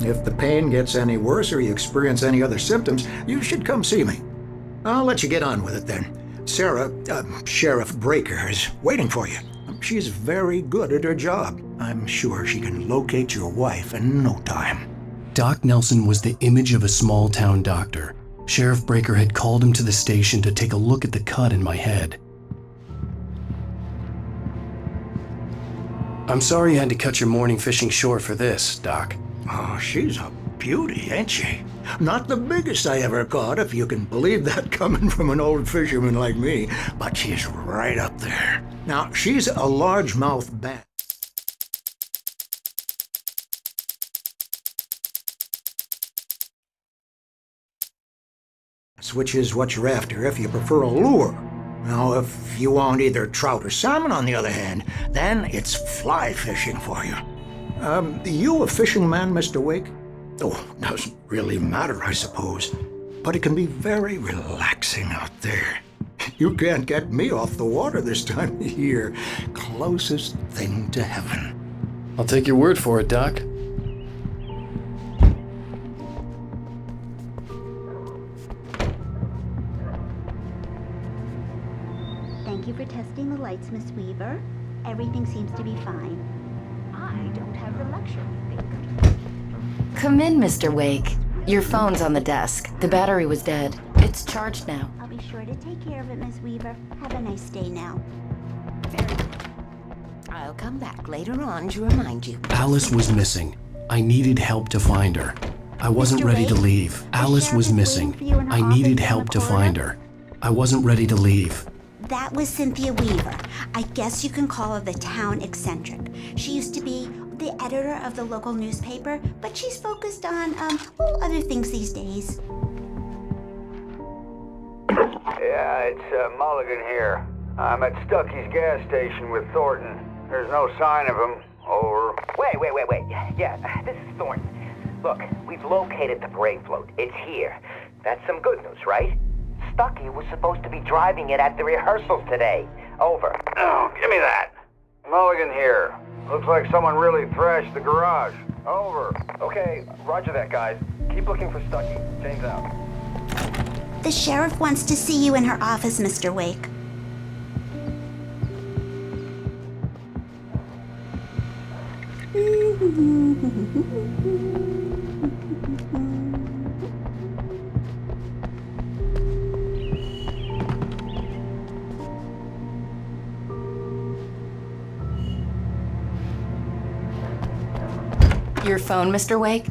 If the pain gets any worse or you experience any other symptoms, you should come see me. I'll let you get on with it then. Sarah, Sheriff Breaker, is waiting for you. She's very good at her job. I'm sure she can locate your wife in no time. Doc Nelson was the image of a small-town doctor. Sheriff Breaker had called him to the station to take a look at the cut in my head. I'm sorry you had to cut your morning fishing short for this, Doc. Oh, she's a beauty, ain't she? Not the biggest I ever caught, if you can believe that coming from an old fisherman like me, but she's right up there. Now, she's a largemouth bass, which is what you're after if you prefer a lure. Now, if you want either trout or salmon, on the other hand, then it's fly fishing for you. You a fishing man, Mr. Wake? Oh, doesn't really matter, I suppose. But it can be very relaxing out there. You can't get me off the water this time of year. Closest thing to heaven. I'll take your word for it, Doc. Thank you for testing the lights, Miss Weaver. Everything seems to be fine. I don't have the luxury, Baker. Come in, Mr. Wake. Your phone's on the desk. The battery was dead. It's charged now. I'll be sure to take care of it, Miss Weaver. Have a nice day now. Very good. I'll come back later on to remind you. Alice was missing. I needed help to find her. I wasn't ready to leave. Alice was missing. I needed help to find her. I wasn't ready to leave. That was Cynthia Weaver. I guess you can call her the town eccentric. She used to be the editor of the local newspaper, but she's focused on, other things these days. Yeah, it's Mulligan here. I'm at Stucky's gas station with Thornton. There's no sign of him. Over. Wait. Yeah, this is Thornton. Look, we've located the parade float. It's here. That's some good news, right? Stucky was supposed to be driving it at the rehearsals today. Over. Oh, give me that. Mulligan here. Looks like someone really thrashed the garage. Over. Okay, roger that, guys. Keep looking for Stucky. James out. The sheriff wants to see you in her office, Mr. Wake. Your phone, Mr. Wake?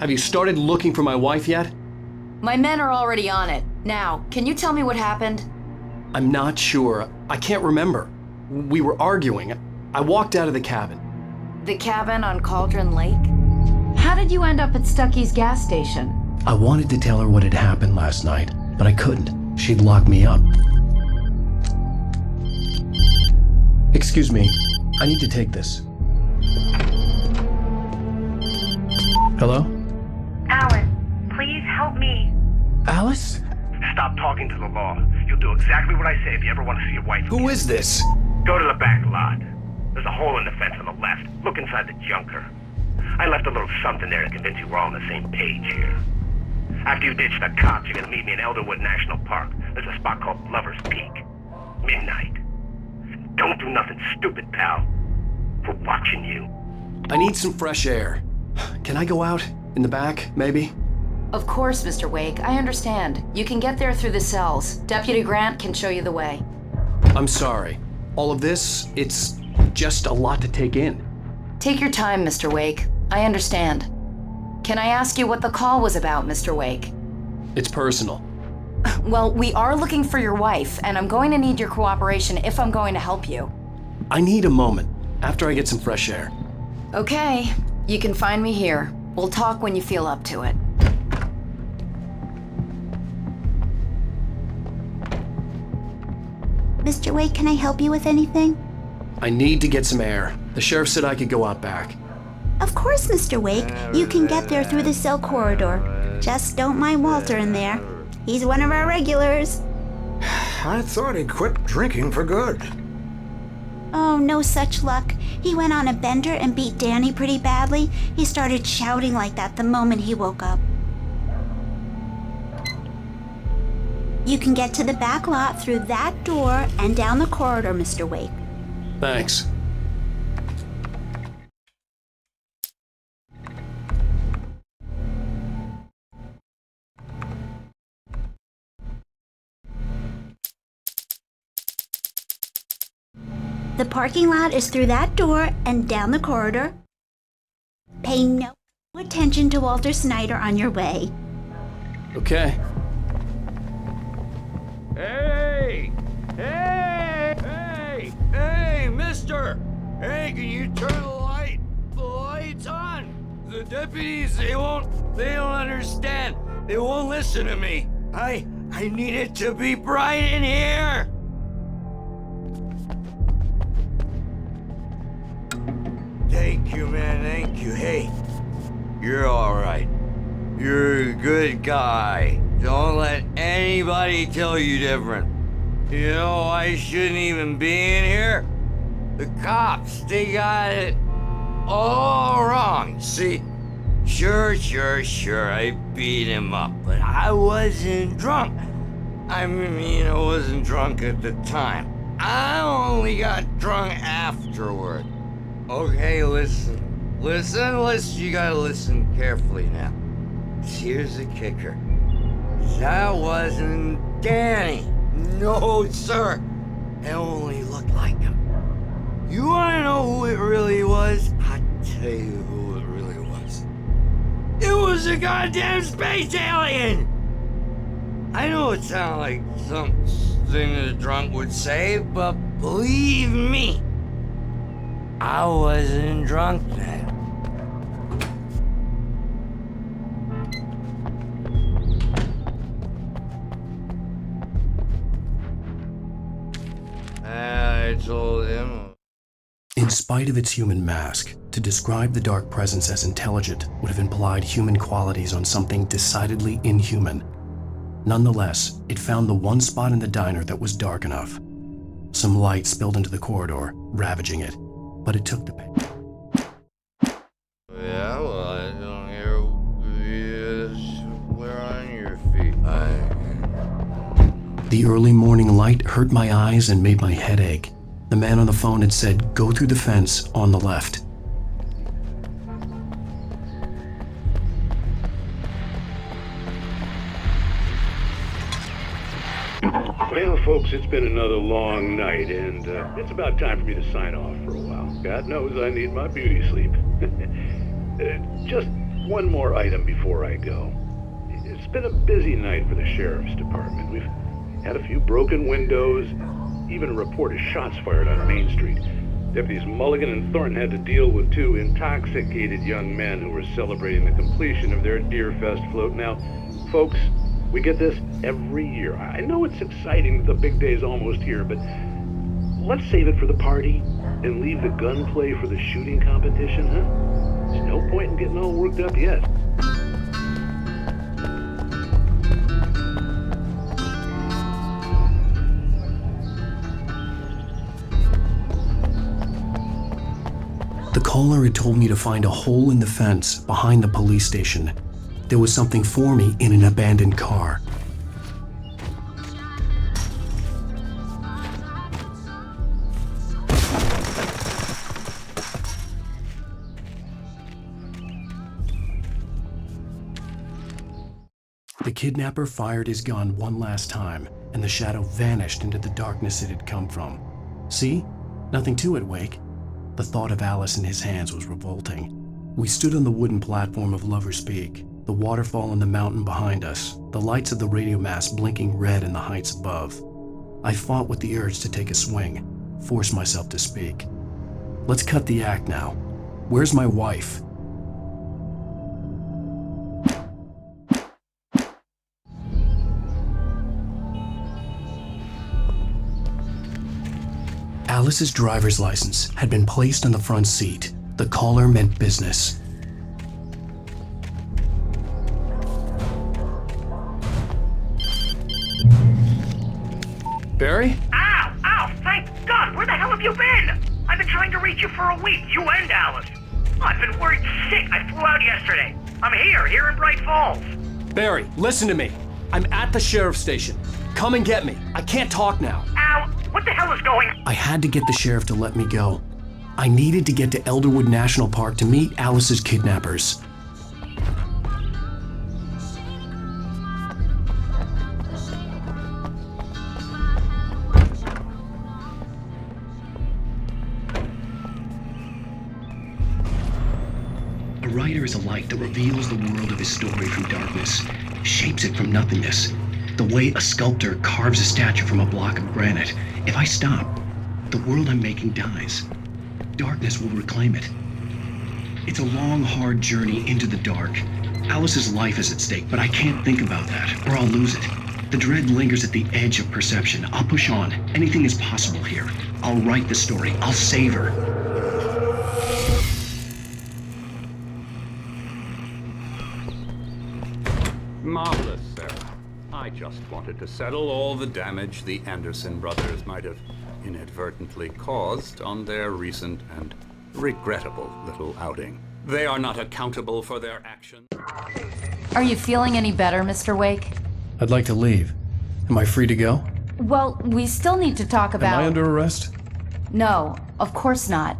Have you started looking for my wife yet? My men are already on it. Now, can you tell me what happened? I'm not sure. I can't remember. We were arguing. I walked out of the cabin. The cabin on Cauldron Lake? How did you end up at Stucky's gas station? I wanted to tell her what had happened last night, but I couldn't. She'd lock me up. Excuse me. I need to take this. Hello? Alice, please help me. Alice? Stop talking to the law. You'll do exactly what I say if you ever want to see your wife again. Who is this? Go to the back lot. There's a hole in the fence on the left. Look inside the junker. I left a little something there to convince you we're all on the same page here. After you ditch the cops, you're gonna meet me in Elderwood National Park. There's a spot called Lover's Peak. Midnight. Don't do nothing stupid, pal. We're watching you. I need some fresh air. Can I go out? In the back, maybe? Of course, Mr. Wake. I understand. You can get there through the cells. Deputy Grant can show you the way. I'm sorry. All of this, it's just a lot to take in. Take your time, Mr. Wake. I understand. Can I ask you what the call was about, Mr. Wake? It's personal. Well, we are looking for your wife, and I'm going to need your cooperation if I'm going to help you. I need a moment, after I get some fresh air. Okay, you can find me here. We'll talk when you feel up to it. Mr. Wake, can I help you with anything? I need to get some air. The sheriff said I could go out back. Of course, Mr. Wake. You can get there through the cell corridor. Just don't mind Walter in there. He's one of our regulars. I thought he quit drinking for good. Oh, no such luck. He went on a bender and beat Danny pretty badly. He started shouting like that the moment he woke up. You can get to the back lot through that door and down the corridor, Mr. Wake. Thanks. The parking lot is through that door and down the corridor. Pay no attention to Walter Snyder on your way. Okay. Hey! Hey! Hey! Hey, mister! Hey, can you turn the lights on? The deputies, they don't understand. They won't listen to me. I need it to be bright in here! Thank you, man, thank you. Hey, you're alright. You're a good guy. Don't let anybody tell you different. You know, I shouldn't even be in here. The cops, they got it all wrong. See, sure, I beat him up, but I wasn't drunk. I wasn't drunk at the time. I only got drunk afterward. Okay, listen, you gotta listen carefully now. Here's the kicker. That wasn't Danny. No, sir. It only looked like him. You wanna know who it really was? I'll tell you who it really was. It was a goddamn space alien! I know it sounds like something a drunk would say, but believe me, I wasn't drunk then. I told him. In spite of its human mask, to describe the dark presence as intelligent would have implied human qualities on something decidedly inhuman. Nonetheless, it found the one spot in the diner that was dark enough. Some light spilled into the corridor, ravaging it, but it took the pain. Yeah, well, I don't hear you. We're on your feet. The early morning light hurt my eyes and made my head ache. The man on the phone had said, "Go through the fence on the left." Well, folks, it's been another long night, and it's about time for me to sign off for a while. God knows I need my beauty sleep. Just one more item before I go. It's been a busy night for the sheriff's department. We've had a few broken windows, even a report of shots fired on Main Street. Deputies Mulligan and Thornton had to deal with two intoxicated young men who were celebrating the completion of their Deerfest float. Now, folks, we get this every year. I know it's exciting, the big day's almost here, but let's save it for the party and leave the gunplay for the shooting competition, huh? There's no point in getting all worked up yet. The caller had told me to find a hole in the fence behind the police station. There was something for me in an abandoned car. The kidnapper fired his gun one last time, and the shadow vanished into the darkness it had come from. See? Nothing to it, Wake. The thought of Alice in his hands was revolting. We stood on the wooden platform of Lover's Peak, the waterfall on the mountain behind us, the lights of the radio mast blinking red in the heights above. I fought with the urge to take a swing, force myself to speak. Let's cut the act now. Where's my wife? Alice's driver's license had been placed on the front seat. The caller meant business. Barry? Ow! Ow! Thank God! Where the hell have you been? trying to reach you for a week, you and Alice. I've been worried sick. I flew out yesterday. I'm here in Bright Falls. Barry, listen to me. I'm at the sheriff's station. Come and get me. I can't talk now. Al, what the hell is going on? I had to get the sheriff to let me go. I needed to get to Elderwood National Park to meet Alice's kidnappers. A writer is a light that reveals the world of his story from darkness, shapes it from nothingness. The way a sculptor carves a statue from a block of granite. If I stop, the world I'm making dies. Darkness will reclaim it. It's a long, hard journey into the dark. Alice's life is at stake, but I can't think about that, or I'll lose it. The dread lingers at the edge of perception. I'll push on. Anything is possible here. I'll write the story. I'll save her. Marvelous, Sarah. I just wanted to settle all the damage the Anderson brothers might have inadvertently caused on their recent and regrettable little outing. They are not accountable for their actions. Are you feeling any better, Mr. Wake? I'd like to leave. Am I free to go? Well, we still need to talk about... Am I under arrest? No, of course not.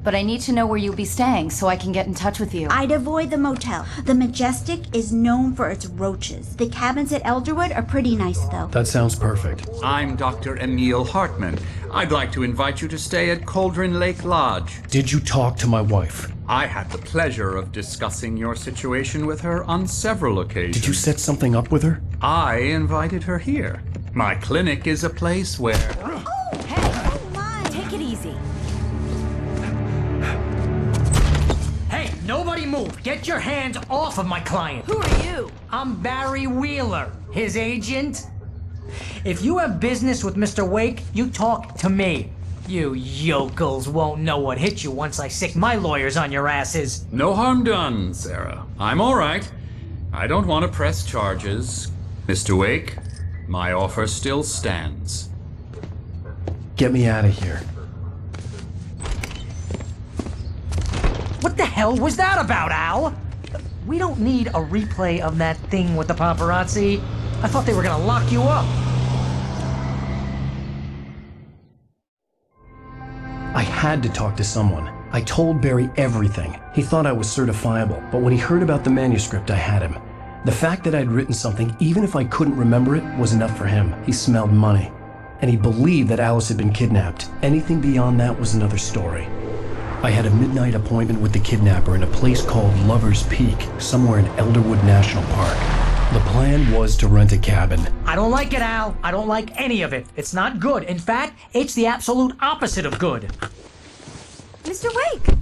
But I need to know where you'll be staying so I can get in touch with you. I'd avoid the motel. The Majestic is known for its roaches. The cabins at Elderwood are pretty nice, though. That sounds perfect. I'm Dr. Emil Hartman. I'd like to invite you to stay at Cauldron Lake Lodge. Did you talk to my wife? I had the pleasure of discussing your situation with her on several occasions. Did you set something up with her? I invited her here. My clinic is a place where... Oh, hey! Oh, my! Take it easy. Hey, nobody move! Get your hands off of my client! Who are you? I'm Barry Wheeler, his agent. If you have business with Mr. Wake, you talk to me. You yokels won't know what hit you once I sick my lawyers on your asses. No harm done, Sarah. I'm all right. I don't want to press charges. Mr. Wake, my offer still stands. Get me out of here. What the hell was that about, Al? We don't need a replay of that thing with the paparazzi. I thought they were gonna lock you up. I had to talk to someone. I told Barry everything. He thought I was certifiable, but when he heard about the manuscript, I had him. The fact that I'd written something, even if I couldn't remember it, was enough for him. He smelled money. And he believed that Alice had been kidnapped. Anything beyond that was another story. I had a midnight appointment with the kidnapper in a place called Lover's Peak, somewhere in Elderwood National Park. The plan was to rent a cabin. I don't like it, Al. I don't like any of it. It's not good. In fact, it's the absolute opposite of good. Mr. Wake!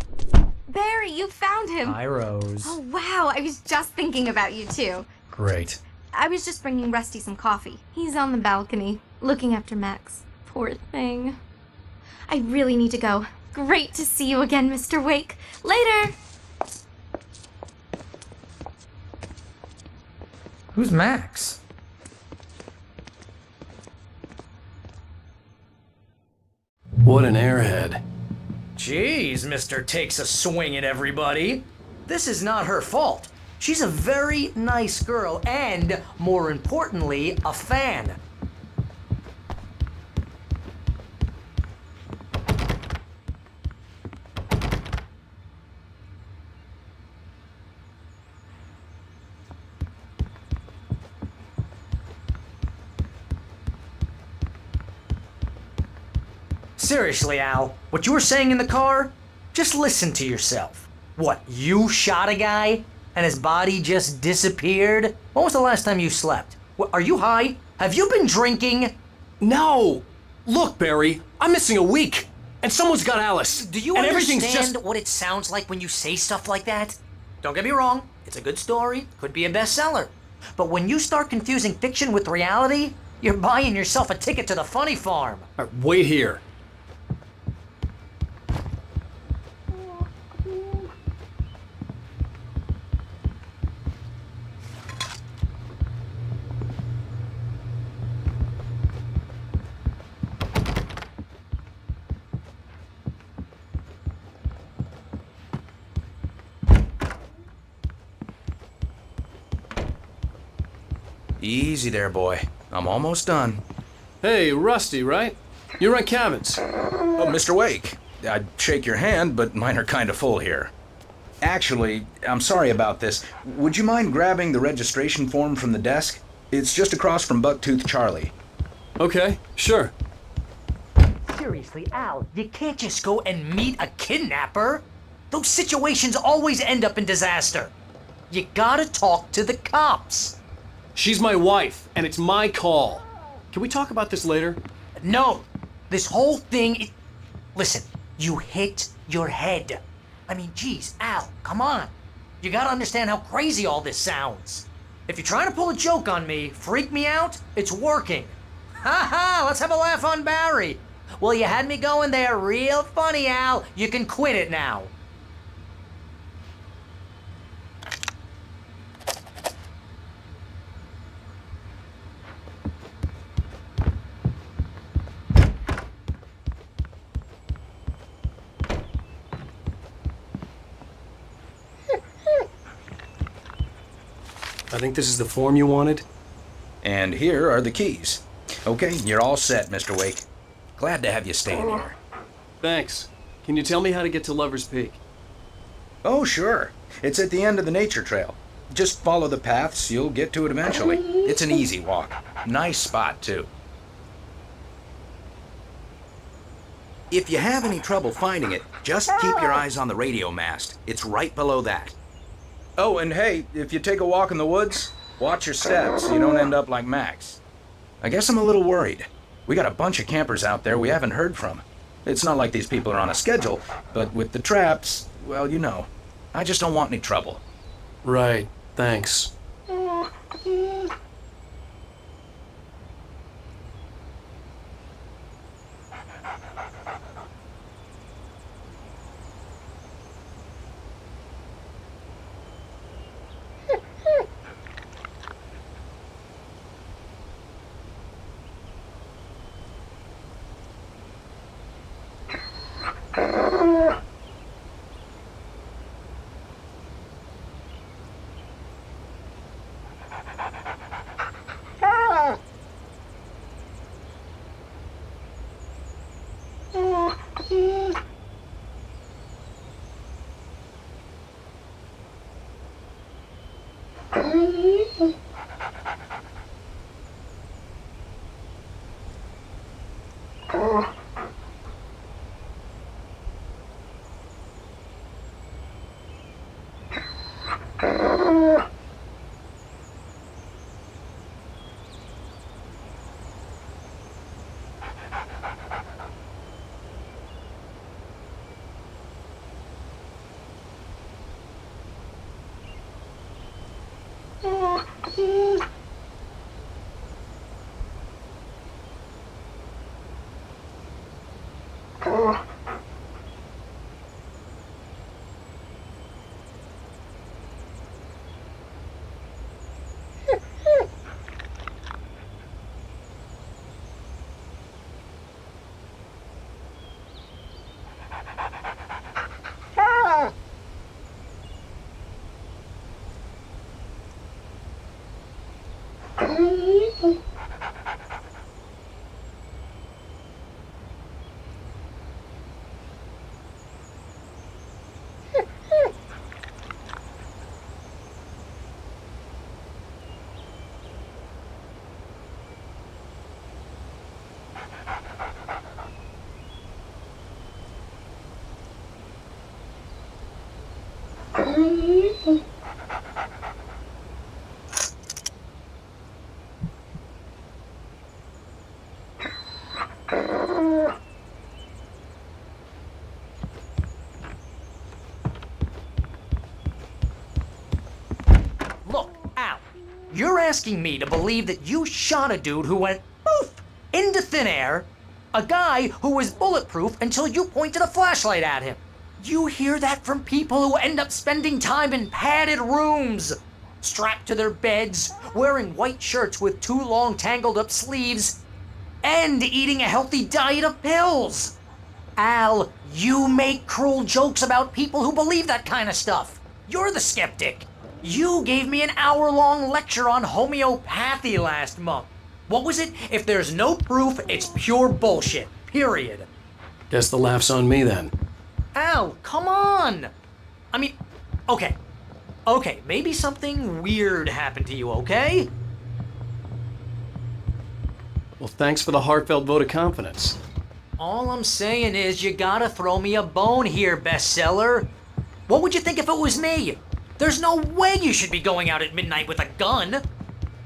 Barry, you found him. Hi, Rose. Oh, wow. I was just thinking about you, too. Great. I was just bringing Rusty some coffee. He's on the balcony, looking after Max. Poor thing. I really need to go. Great to see you again, Mr. Wake. Later! Who's Max? What an airhead. Jeez, Mr. Takes a swing at everybody. This is not her fault. She's a very nice girl and, more importantly, a fan. Seriously, Al, what you were saying in the car? Just listen to yourself. What, you shot a guy and his body just disappeared? When was the last time you slept? What, are you high? Have you been drinking? No! Look, Barry, I'm missing a week, and someone's got Alice. Do you understand what it sounds like when you say stuff like that? Don't get me wrong, it's a good story, could be a bestseller. But when you start confusing fiction with reality, you're buying yourself a ticket to the funny farm. All right, wait here. Easy there, boy. I'm almost done. Hey, Rusty, right? You rent cabins. Oh, Mr. Wake. I'd shake your hand, but mine are kind of full here. Actually, I'm sorry about this. Would you mind grabbing the registration form from the desk? It's just across from Bucktooth Charlie. Okay, sure. Seriously, Al, you can't just go and meet a kidnapper. Those situations always end up in disaster. You gotta talk to the cops. She's my wife, and it's my call. Can we talk about this later? No, this whole thing. Listen, you hit your head. I mean, geez, Al, come on. You gotta understand how crazy all this sounds. If you're trying to pull a joke on me, freak me out, it's working. Ha ha, let's have a laugh on Barry. Well, you had me going there real funny, Al. You can quit it now. I think this is the form you wanted. And here are the keys. Okay, you're all set, Mr. Wake. Glad to have you staying here. Thanks. Can you tell me how to get to Lover's Peak? Oh, sure. It's at the end of the nature trail. Just follow the paths, you'll get to it eventually. It's an easy walk. Nice spot, too. If you have any trouble finding it, just keep your eyes on the radio mast. It's right below that. Oh, and hey, if you take a walk in the woods, watch your steps so you don't end up like Max. I guess I'm a little worried. We got a bunch of campers out there we haven't heard from. It's not like these people are on a schedule, but with the traps, well, you know. I just don't want any trouble. Right, thanks. Look, Al, you're asking me to believe that you shot a dude who went poof into thin air, a guy who was bulletproof until you pointed a flashlight at him. You hear that from people who end up spending time in padded rooms, strapped to their beds, wearing white shirts with too long tangled up sleeves, and eating a healthy diet of pills. Al, you make cruel jokes about people who believe that kind of stuff. You're the skeptic. You gave me an hour-long lecture on homeopathy last month. What was it? If there's no proof, it's pure bullshit. Period. Guess the laugh's on me then. Al, come on! I mean, okay. Okay, maybe something weird happened to you, okay? Well, thanks for the heartfelt vote of confidence. All I'm saying is you gotta throw me a bone here, bestseller. What would you think if it was me? There's no way you should be going out at midnight with a gun.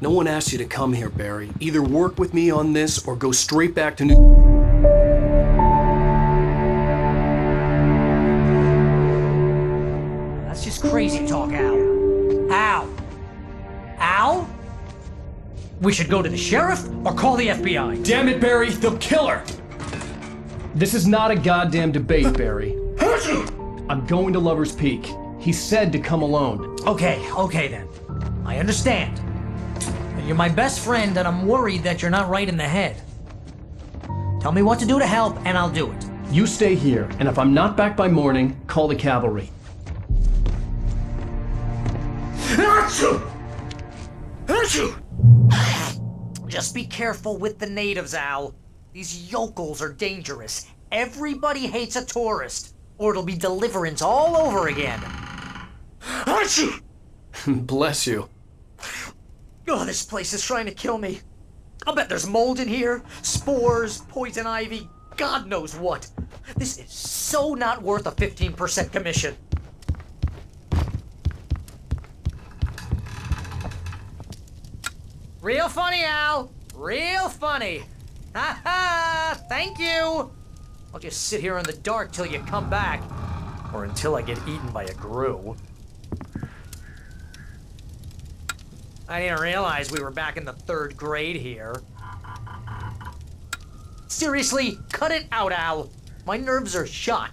No one asked you to come here, Barry. Either work with me on this or go straight back to New... That's just crazy talk, Al. Al? Al? We should go to the sheriff or call the FBI. Damn it, Barry, they'll kill her! This is not a goddamn debate, Barry. I'm going to Lover's Peak. He said to come alone. Okay then. I understand. You're my best friend and I'm worried that you're not right in the head. Tell me what to do to help and I'll do it. You stay here, and if I'm not back by morning, call the cavalry. Just be careful with the natives, Al. These yokels are dangerous. Everybody hates a tourist, or it'll be Deliverance all over again. Bless you. Oh, this place is trying to kill me. I'll bet there's mold in here, spores, poison ivy, God knows what. This is so not worth a 15% commission. Real funny, Al. Real funny. Ha ha! Thank you! I'll just sit here in the dark till you come back. Or until I get eaten by a grue. I didn't realize we were back in the 3rd grade here. Seriously, cut it out, Al. My nerves are shot.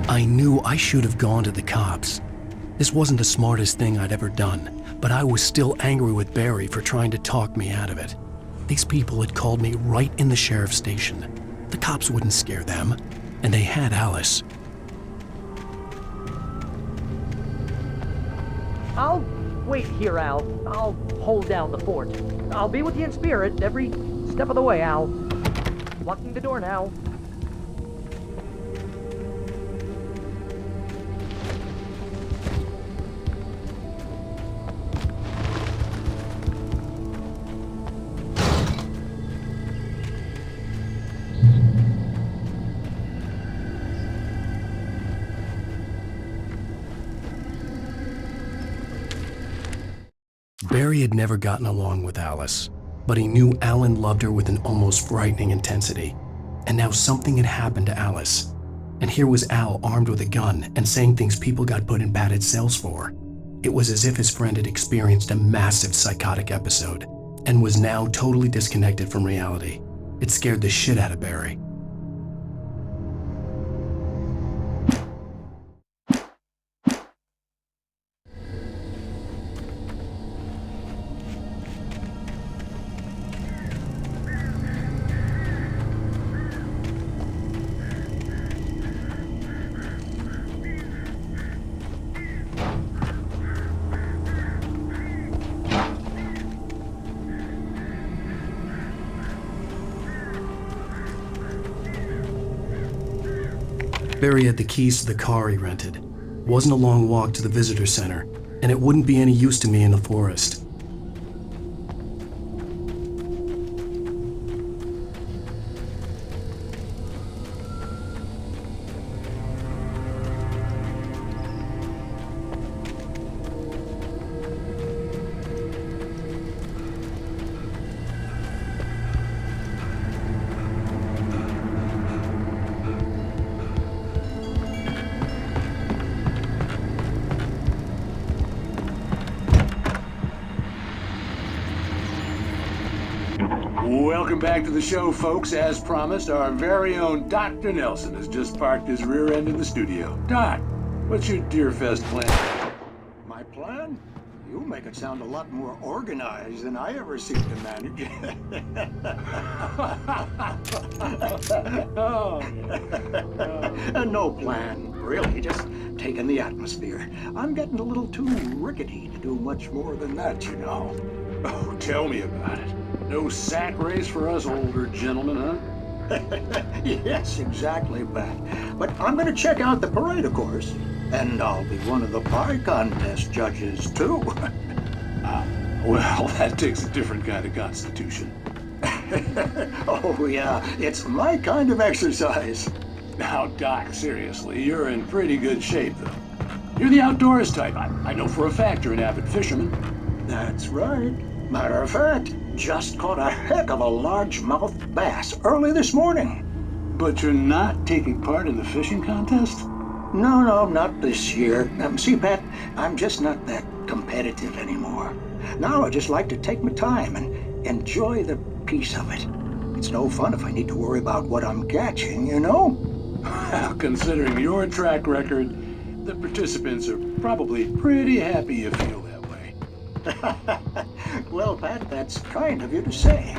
I knew I should have gone to the cops. This wasn't the smartest thing I'd ever done, but I was still angry with Barry for trying to talk me out of it. These people had called me right in the sheriff's station. The cops wouldn't scare them, and they had Alice. I'll wait here, Al. I'll hold down the fort. I'll be with you in spirit every step of the way, Al. Locking the door now. Barry had never gotten along with Alice, but he knew Alan loved her with an almost frightening intensity. And now something had happened to Alice. And here was Al armed with a gun and saying things people got put in padded cells for. It was as if his friend had experienced a massive psychotic episode and was now totally disconnected from reality. It scared the shit out of Barry. Barry had the keys to the car he rented. It wasn't a long walk to the visitor center, and it wouldn't be any use to me in the forest. Welcome back to the show, folks. As promised, our very own Dr. Nelson has just parked his rear end in the studio. Doc, what's your Deerfest plan? My plan? You make it sound a lot more organized than I ever seem to manage. No plan, really, just taking the atmosphere. I'm getting a little too rickety to do much more than that, you know. Oh, tell me about it. No sack race for us older gentlemen, huh? Yes, exactly, Pat. But I'm going to check out the parade, of course. And I'll be one of the pie contest judges, too. Well, that takes a different kind of constitution. Oh, yeah, it's my kind of exercise. Now, Doc, seriously, you're in pretty good shape, though. You're the outdoors type. I know for a fact you're an avid fisherman. That's right. Matter of fact, just caught a heck of a largemouth bass early this morning. But you're not taking part in the fishing contest? No, not this year. See, Pat, I'm just not that competitive anymore. Now I just like to take my time and enjoy the peace of it. It's no fun if I need to worry about what I'm catching, you know? Well, considering your track record, the participants are probably pretty happy you feel that way. Well, Pat, that's kind of you to say.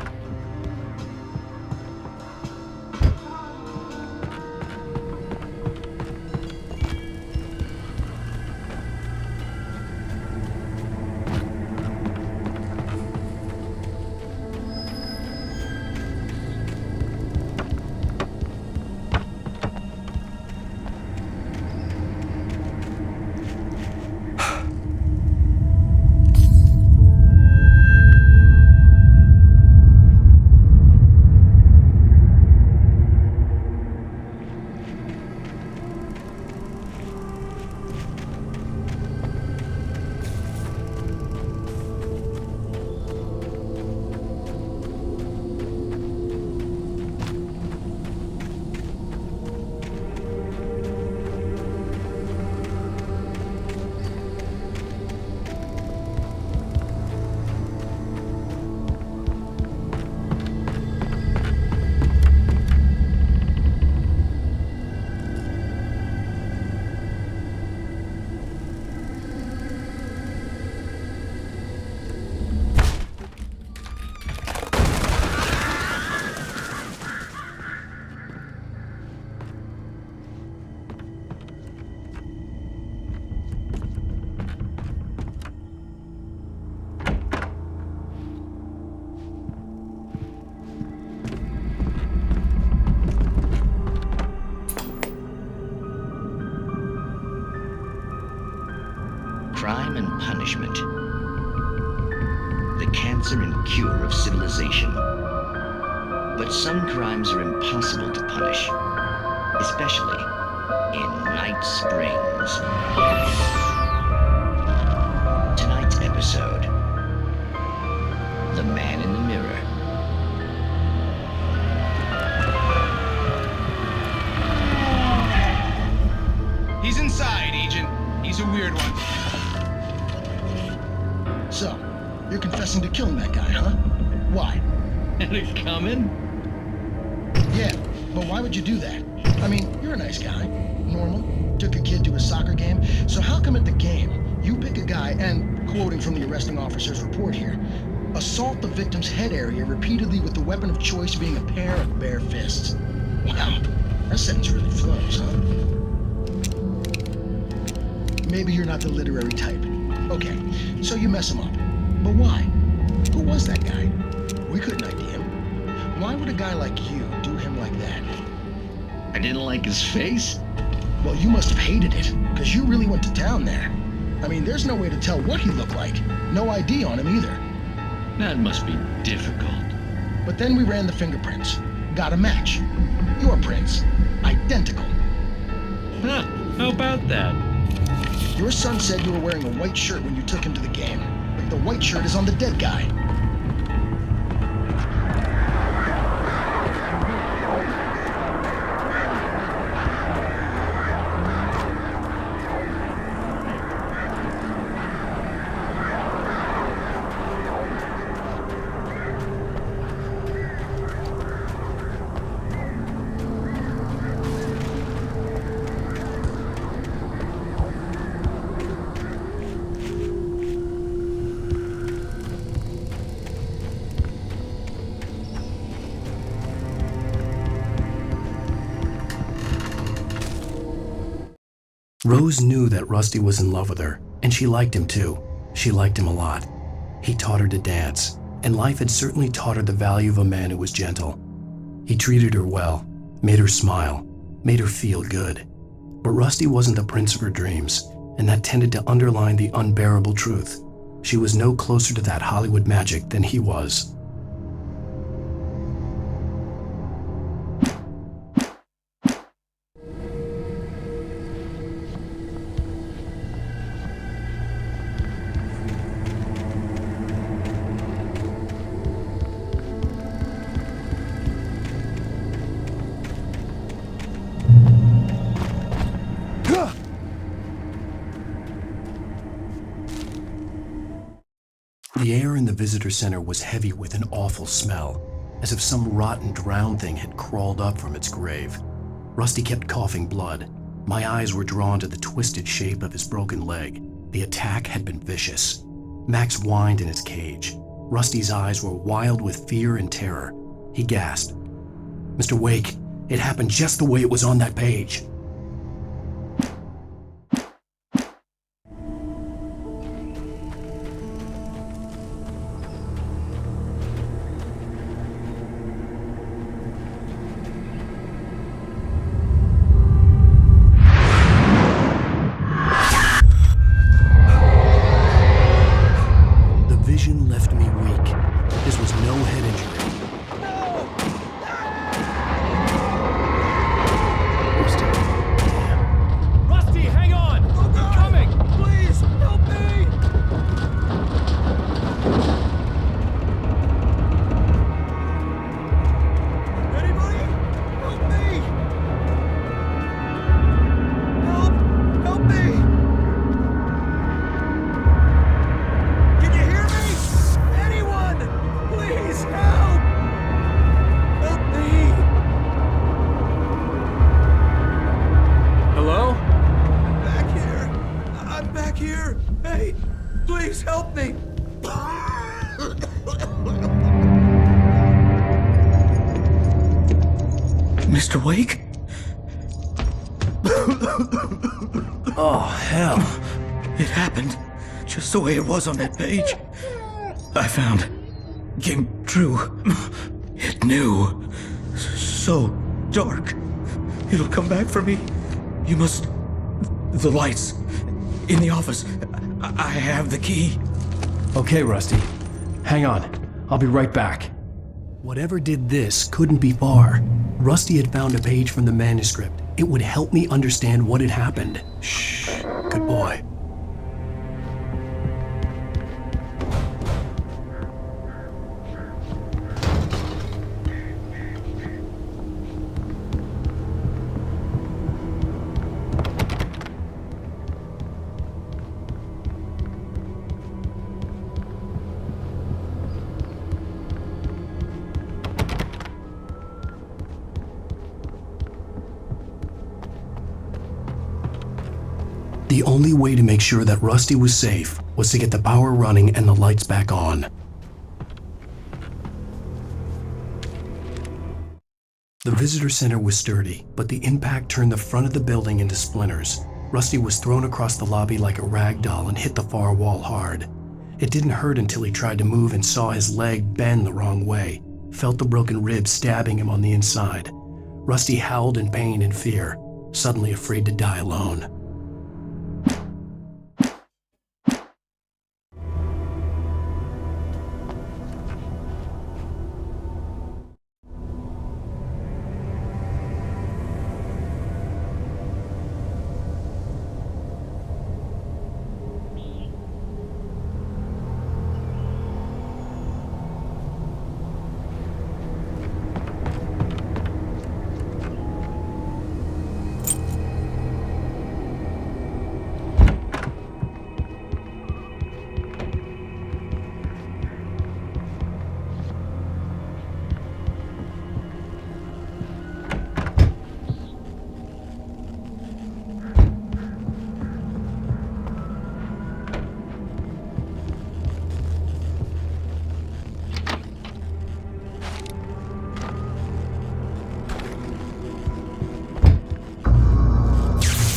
Crime and punishment. The cancer and cure of civilization. But some crimes are impossible to punish, especially in Night Springs. Tonight's episode, He's inside, Agent. He's a weird one. So, you're confessing to killing that guy, huh? Why? Had it coming? Yeah, but why would you do that? I mean, you're a nice guy. Normal. Took a kid to a soccer game. So how come at the game, you pick a guy and, quoting from the arresting officer's report here, assault the victim's head area repeatedly with the weapon of choice being a pair of bare fists? Wow, that sentence really flows, huh? Maybe you're not the literary type. Okay, so you mess him up. But why? Who was that guy? We couldn't ID him. Why would a guy like you do him like that? I didn't like his face? Well, you must have hated it, because you really went to town there. I mean, there's no way to tell what he looked like. No ID on him either. That must be difficult. But then we ran the fingerprints. Got a match. Your prints. Identical. Huh, how about that? Your son said you were wearing a white shirt when you took him to the game. But the white shirt is on the dead guy. Rose knew that Rusty was in love with her, and she liked him too. She liked him a lot. He taught her to dance, and life had certainly taught her the value of a man who was gentle. He treated her well, made her smile, made her feel good. But Rusty wasn't the prince of her dreams, and that tended to underline the unbearable truth. She was no closer to that Hollywood magic than he was. The air in the visitor center was heavy with an awful smell, as if some rotten drowned thing had crawled up from its grave. Rusty kept coughing blood. My eyes were drawn to the twisted shape of his broken leg. The attack had been vicious. Max whined in his cage. Rusty's eyes were wild with fear and terror. He gasped. "Mr. Wake, it happened just the way it was on that page." Vision left me weak. This was no head injury. Rusty, hang on! I'm coming! Please, help me! Anybody? Help me! Help me! Can you hear me? Anyone! Please help! Help me! Hello? Back here! I'm back here! Hey, please help me! Mr. Wake? Oh, hell. It happened just the way it was on that page. I found. Came true. It knew. So dark. It'll come back for me. You must. The lights. In the office. I have the key. Okay, Rusty. Hang on. I'll be right back. Whatever did this couldn't be far. Rusty had found a page from the manuscript. It would help me understand what had happened. Shh. Good boy. The only way to make sure that Rusty was safe was to get the power running and the lights back on. The visitor center was sturdy, but the impact turned the front of the building into splinters. Rusty was thrown across the lobby like a rag doll and hit the far wall hard. It didn't hurt until he tried to move and saw his leg bend the wrong way, felt the broken rib stabbing him on the inside. Rusty howled in pain and fear, suddenly afraid to die alone.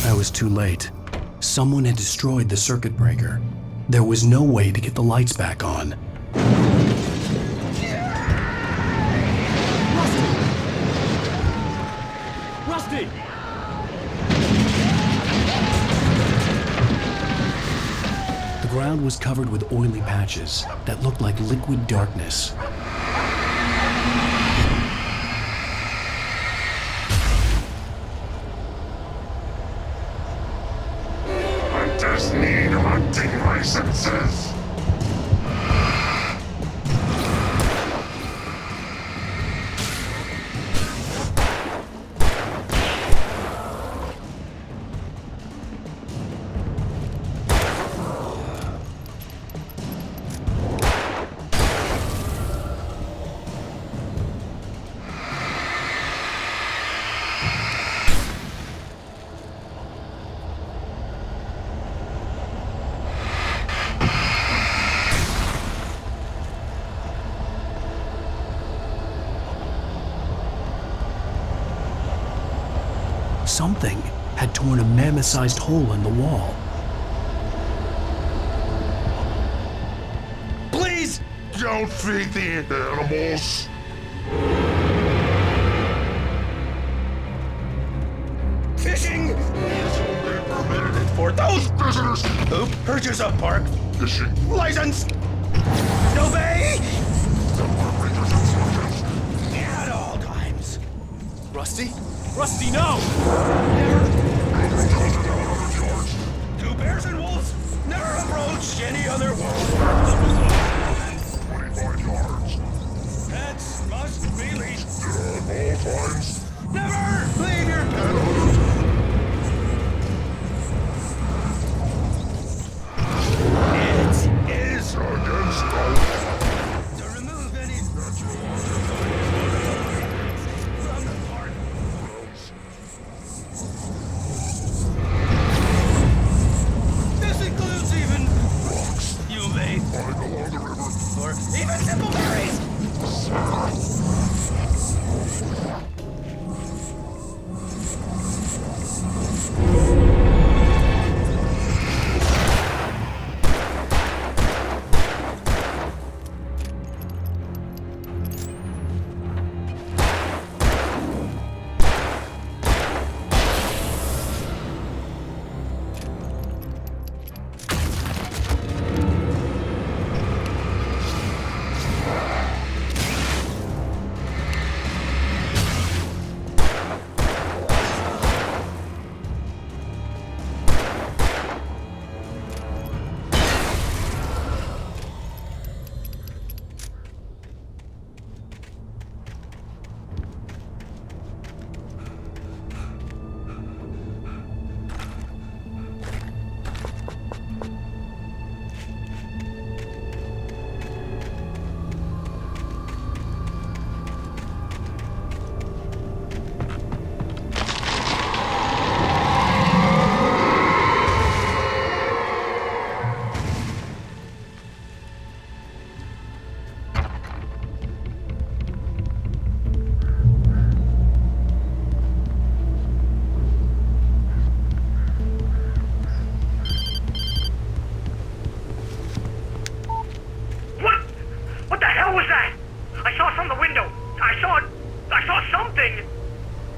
I was too late. Someone had destroyed the circuit breaker. There was no way to get the lights back on. Rusty! The ground was covered with oily patches that looked like liquid darkness. Hunters need hunting licenses. Something had torn a mammoth-sized hole in the wall. Please don't feed the animals. Fishing is only permitted for those visitors who purchase a park fishing license. Obey at all times. Rusty? Rusty, no! Two bears and wolves never approach any other wolf. 25 yards. Pets must be leashed. At all times. Never leave your pet. It is against the law to remove any from the park.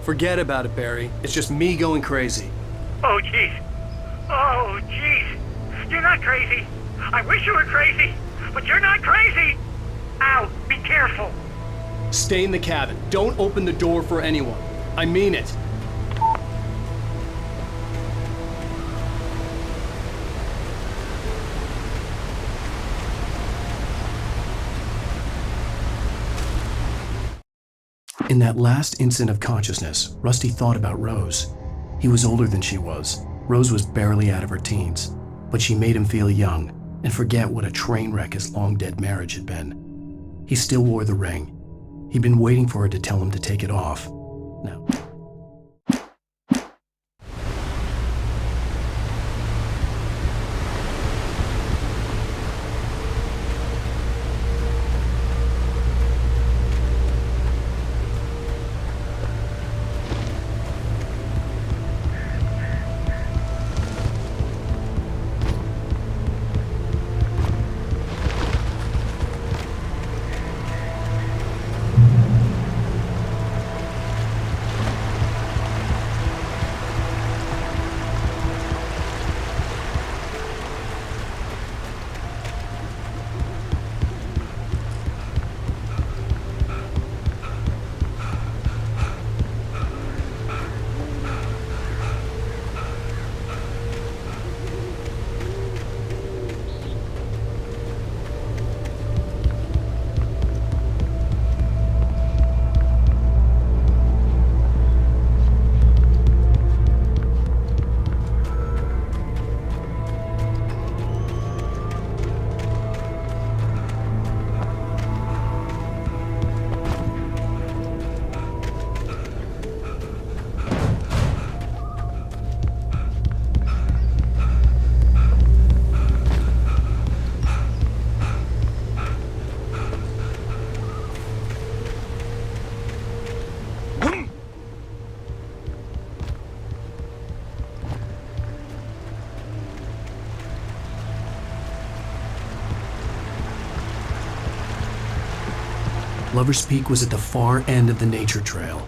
Forget about it, Barry. It's just me going crazy. Oh, jeez. Oh, jeez. You're not crazy. I wish you were crazy, but you're not crazy. Al, be careful. Stay in the cabin. Don't open the door for anyone. I mean it. In that last instant of consciousness, Rusty thought about Rose. He was older than she was. Rose was barely out of her teens, but she made him feel young and forget what a train wreck his long-dead marriage had been. He still wore the ring. He'd been waiting for her to tell him to take it off. Now, Lover's Peak was at the far end of the nature trail.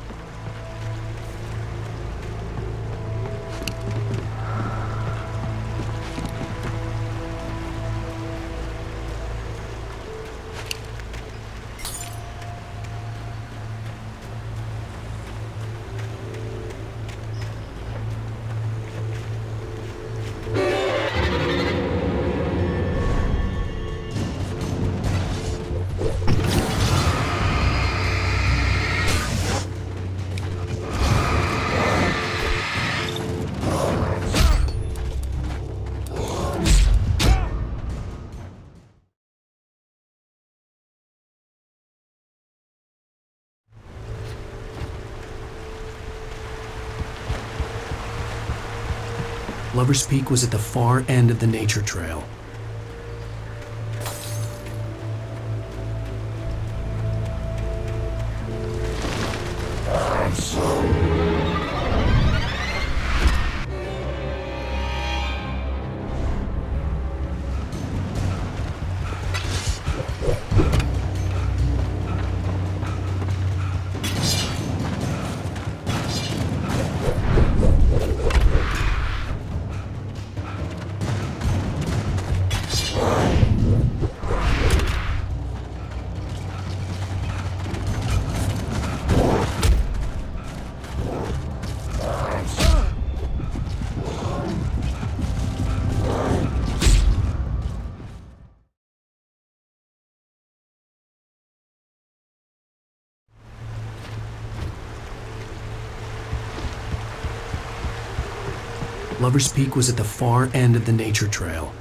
Lover's Peak was at the far end of the nature trail. Lover's Peak was at the far end of the nature trail.